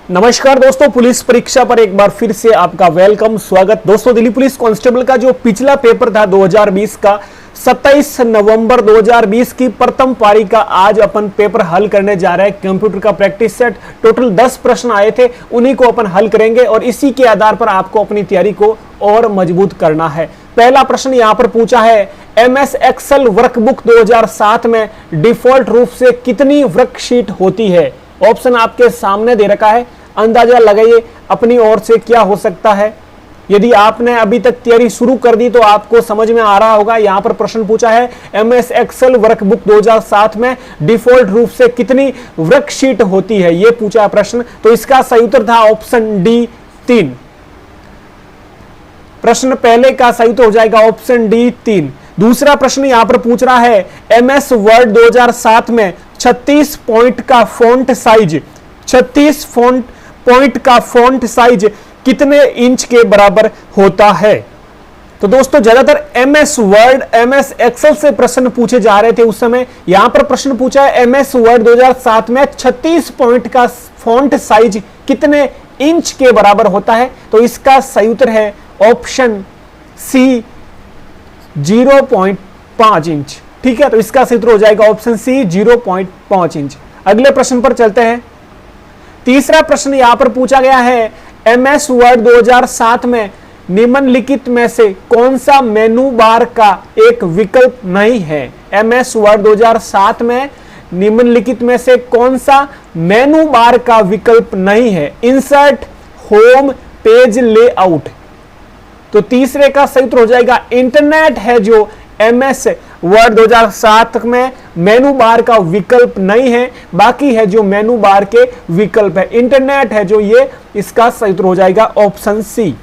नमस्कार दोस्तों, पुलिस परीक्षा पर एक बार फिर से आपका वेलकम, स्वागत। दोस्तों, दिल्ली पुलिस कांस्टेबल का जो पिछला पेपर था 2020 का 27 नवंबर 2020 की प्रथम पारी का आज अपन पेपर हल करने जा रहे हैं। कंप्यूटर का प्रैक्टिस सेट टोटल 10 प्रश्न आए थे, उन्हीं को अपन हल करेंगे और इसी के आधार पर आपको अपनी तैयारी को और मजबूत करना है। पहला प्रश्न यहां पर पूछा है, MS एक्सेल वर्कबुक 2007 में डिफॉल्ट रूप से कितनी वर्कशीट होती है? ऑप्शन आपके सामने दे रखा है, अंदाजा लगाइए अपनी ओर से क्या हो सकता है। यदि आपने अभी तक तैयारी शुरू कर दी तो आपको समझ में आ रहा होगा। यहां पर प्रश्न पूछा है, MS एक्सेल वर्कबुक 2007 में डिफॉल्ट रूप से कितनी वर्कशीट होती है, यह पूछा प्रश्न। तो इसका सही उत्तर था ऑप्शन डी 3। प्रश्न पहले का सही उत्तर हो जाएगा ऑप्शन डी 3। दूसरा प्रश्न यहां पर पूछ रहा है, MS वर्ड 2007 में 36 पॉइंट का फॉन्ट साइज 36 पॉइंट का फॉन्ट साइज कितने इंच के बराबर होता है? तो दोस्तों, ज्यादातर MS वर्ड MS एक्सेल से प्रश्न पूछे जा रहे थे उस समय। यहां पर प्रश्न पूछा है, MS वर्ड 2007 में 36 पॉइंट का फॉन्ट साइज कितने इंच के बराबर होता है? तो इसका सही उत्तर है ऑप्शन सी 0.5 इंच। ठीक है, तो इसका सही उत्तर हो जाएगा ऑप्शन सी 0.5 इंच। अगले प्रश्न पर चलते हैं। तीसरा प्रश्न यहां पर पूछा गया है, MS वर्ड 2007 में निम्नलिखित में से कौन सा मेनू बार का एक विकल्प नहीं है? MS वर्ड 2007 में निम्नलिखित में से कौन सा मेनू बार का विकल्प नहीं है? Insert, home, page layout. तो तीसरे का सही उत्तर हो जाएगा इंटरनेट है जो MS वर्ड 2007 में मेनू बार का विकल्प नहीं है, बाकी है जो मेनू बार के विकल्प है। इंटरनेट है जो ये इसका सही उत्तर हो जाएगा ऑप्शन सी।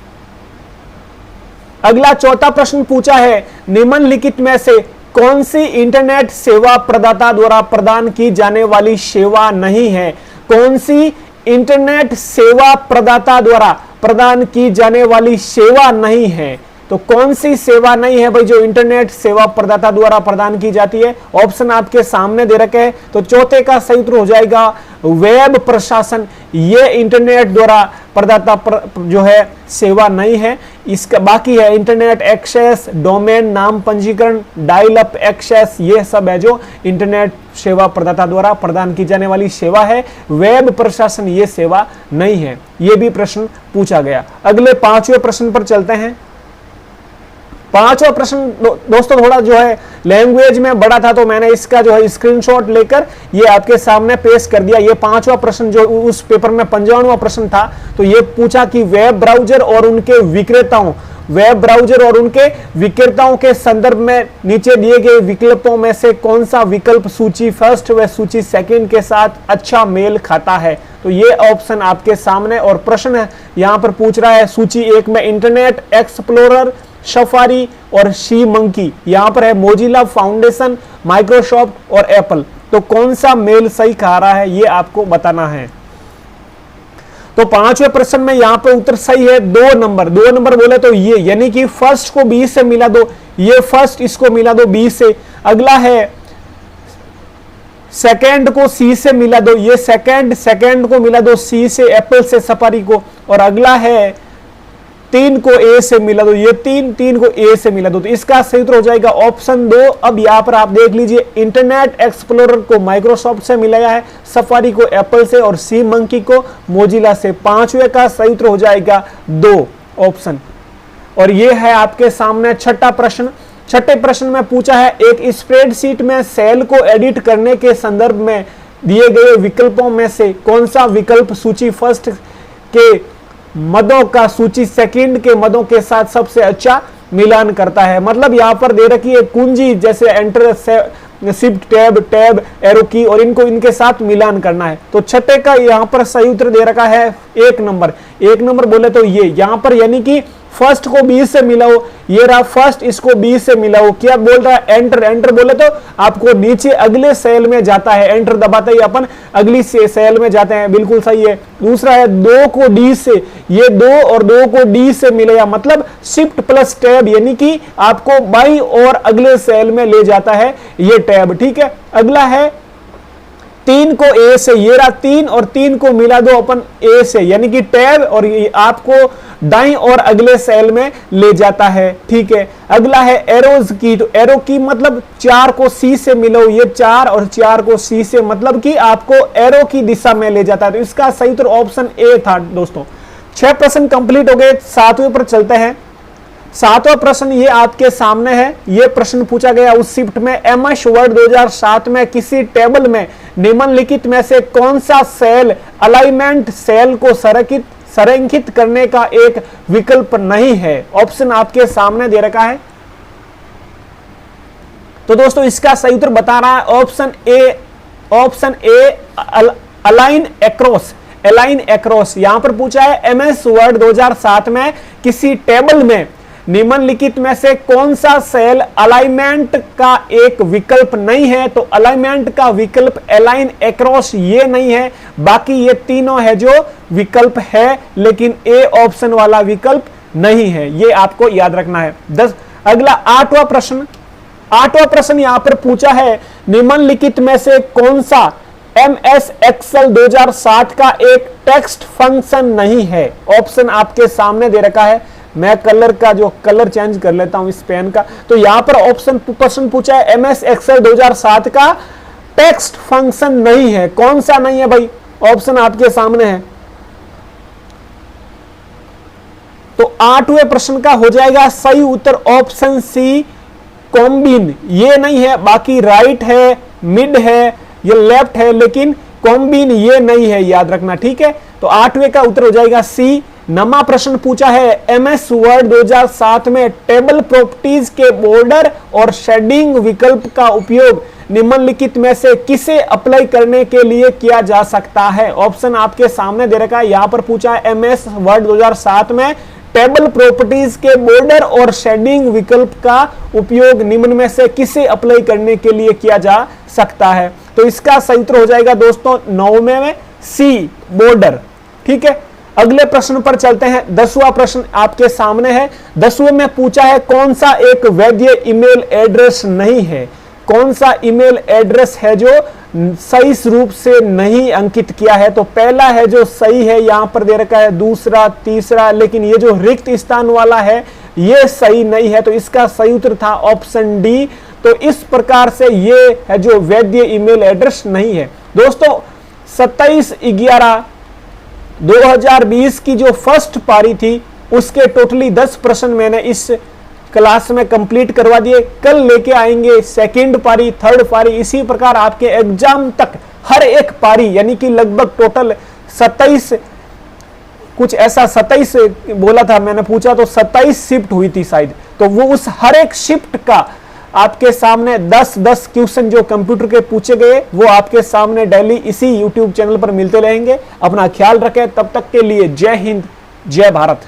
अगला चौथा प्रश्न पूछा है, निम्नलिखित में से कौन सी इंटरनेट सेवा प्रदाता द्वारा प्रदान की जाने वाली सेवा नहीं है? कौन सी इंटरनेट सेवा प्रदाता द्वारा प्रदान की जाने वाली सेवा नहीं है? तो कौन सी सेवा नहीं है भाई जो इंटरनेट सेवा प्रदाता द्वारा प्रदान की जाती है? ऑप्शन आपके सामने दे रखे हैं। तो चौथे का सही उत्तर हो जाएगा वेब प्रशासन। ये इंटरनेट द्वारा प्रदाता जो है सेवा नहीं है। इसका बाकी है इंटरनेट एक्सेस, डोमेन नाम पंजीकरण, डायल अप एक्सेस, ये सब है जो इंटरनेट सेवा प्रदाता द्वारा प्रदान की जाने वाली सेवा है। वेब प्रशासन ये सेवा नहीं है। ये भी प्रश्न पूछा गया। अगले पांचवें प्रश्न पर चलते हैं। पांचवा प्रश्न दोस्तों थोड़ा जो है लैंग्वेज में बड़ा था, तो मैंने इसका जो है स्क्रीनशॉट लेकर ये आपके सामने पेश कर दिया। ये पांचवा प्रश्न जो उस पेपर में 55वां प्रश्न था, तो ये पूछा कि वेब ब्राउजर और उनके विक्रेताओं के संदर्भ में नीचे दिए गए विकल्पों में से कौन सा विकल्प सूची फर्स्ट व सूची सेकंड के साथ अच्छा मेल खाता है? तो ये ऑप्शन आपके सामने और प्रश्न यहां पर पूछ रहा है, सूची 1 में इंटरनेट एक्सप्लोरर, सफारी और सी मंकी। यहां पर है मोजिला फाउंडेशन, माइक्रोसॉफ्ट और एप्पल। तो कौन सा मेल सही खा रहा है ये आपको बताना है। तो पांचवें प्रश्न में यहां पर उत्तर सही है 2 नंबर। 2 नंबर बोले तो ये, यानी कि फर्स्ट को बी से मिला दो, ये फर्स्ट इसको मिला दो बी से। अगला है सेकंड को सी से मिला दो, ये सेकंड को मिला दो सी से, एप्पल से सफारी को। और अगला है 3 को ए से मिला दो, ये 3 को ए से मिला दो। तो इसका सही उत्तर हो जाएगा ऑप्शन 2। अब यहां पर आप देख लीजिए, इंटरनेट एक्सप्लोरर को माइक्रोसॉफ्ट से मिलाया है, सफारी को एप्पल से और सी मंकी को मोजिला से। पांचवे का सही उत्तर हो जाएगा 2 ऑप्शन। और ये है आपके सामने छठा प्रश्न। छठे प्रश्न में पूछा है, एक स्प्रेडशीट में सेल को एडिट करने के संदर्भ में दिए गए विकल्पों में से कौन सा विकल्प सूची फर्स्ट के मदों का सूची सेकंड के मदों के साथ सबसे अच्छा मिलान करता है? मतलब यहां पर दे रखी है कुंजी, जैसे एंटर, शिफ्ट टैब, एरो की, और इनको इनके साथ मिलान करना है। तो छठे का यहां पर सही उत्तर दे रखा है 1 नंबर। 1 नंबर बोले तो ये यहां पर, यानी कि फर्स्ट को बी से मिलाओ, ये रहा फर्स्ट, इसको बी से मिलाओ। क्या बोल रहा है? एंटर बोले तो आपको नीचे अगले सेल में जाता है, एंटर दबाते ही अपन अगली सेल में जाते हैं, बिल्कुल सही है। दूसरा है 2 को डी से, ये 2 और 2 को डी से मिलेगा, मतलब शिफ्ट प्लस टैब, यानी कि आपको बाईं और अगले सेल में ले जाता है ये टैब। ठीक है। अगला है 3 को ए से, ये रहा 3 और 3 को मिला दो अपन ए से, यानी कि टैब, और ये आपको दाईं और अगले सेल में ले जाता है। ठीक है, अगला है एरोज की। तो एरो की मतलब 4 को सी से मिलो, ये 4 और 4 को सी से, मतलब कि आपको एरो की दिशा में ले जाता है। तो इसका सही उत्तर ऑप्शन ए था दोस्तों। 6 प्रश्न कंप्लीट हो गए। 7वें पर चलते हैं। 7वां प्रश्न ये आपके सामने है। ये प्रश्न पूछा गया उस शिफ्ट में, एमएस वर्ड 2007 में किसी टेबल में निम्नलिखित में से कौन सा सेल अलाइनमेंट सेल को संरेखित करने का एक विकल्प नहीं है। ऑप्शन आपके सामने दे रखा है। तो दोस्तों इसका सही उत्तर बता रहा है option A align across. Align across यहां पर पूछा है एमएस वर्ड 2007 में किसी टेबल में निम्नलिखित में से कौन सा सेल अलाइनमेंट का एक विकल्प नहीं है। तो अलाइनमेंट का विकल्प अलाइन एक्रोस ये नहीं है, बाकी ये तीनों है जो विकल्प है, लेकिन ए ऑप्शन वाला विकल्प नहीं है। ये आपको याद रखना है। अगला 8वां प्रश्न। 8वां प्रश्न यहां पर पूछा है निम्नलिखित में से कौन सा एमएस एक्सेल 2007 का एक टेक्स्ट फंक्शन नहीं है। ऑप्शन आपके सामने दे रखा है। मैं कलर का जो कलर चेंज कर लेता हूं इस पेन का। तो यहां पर ऑप्शन प्रश्न पूछा है एमएस एक्सेल 2007 का टेक्स्ट फंक्शन नहीं है। कौन सा नहीं है भाई? ऑप्शन आपके सामने है। तो 8वें प्रश्न का हो जाएगा सही उत्तर ऑप्शन सी कॉम्बिन। ये नहीं है, बाकी राइट है, मिड है, ये लेफ्ट है, लेकिन कॉम्बिन ये नहीं है, याद रखना। ठीक है, तो 8वें का उत्तर हो जाएगा सी। 9वां प्रश्न पूछा है एमएस वर्ड 2007 में टेबल प्रॉपर्टीज के बॉर्डर और शेडिंग विकल्प का उपयोग निम्नलिखित में से किसे अप्लाई करने के लिए किया जा सकता है। ऑप्शन आपके सामने दे रखा है। यहां पर पूछा है एमएस वर्ड 2007 में टेबल प्रॉपर्टीज के बॉर्डर और शेडिंग विकल्प का उपयोग निम्न में से किसे अप्लाई करने के लिए किया जा सकता है। तो इसका सही उत्तर हो जाएगा दोस्तों 9वें में सी बॉर्डर। ठीक है, अगले प्रश्न पर चलते हैं। 10वां प्रश्न आपके सामने है। 10वें में पूछा है कौन सा एक वैध ईमेल एड्रेस नहीं है। कौन सा ईमेल एड्रेस है जो सही रूप से नहीं अंकित किया है। तो पहला है जो सही है, यहां पर दे रखा है, दूसरा, तीसरा, लेकिन ये जो रिक्त स्थान वाला है ये सही नहीं है। तो इसका सही उत्तर था ऑप्शन डी। तो इस प्रकार से ये है जो वैध ईमेल एड्रेस नहीं है। दोस्तों 27/11/2020 की जो फर्स्ट पारी थी उसके टोटली 10 प्रश्न मैंने इस क्लास में कंप्लीट करवा दिए। कल लेके आएंगे सेकंड पारी, थर्ड पारी, इसी प्रकार आपके एग्जाम तक हर एक पारी, यानी कि लगभग टोटल 27, कुछ ऐसा 27 बोला था मैंने, पूछा तो 27 शिफ्ट हुई थी शायद। तो वो उस हर एक शिफ्ट का आपके सामने 10-10 क्वेश्चन जो कंप्यूटर के पूछे गए वो आपके सामने डेली इसी YouTube चैनल पर मिलते रहेंगे। अपना ख्याल रखें, तब तक के लिए जय हिंद, जय भारत।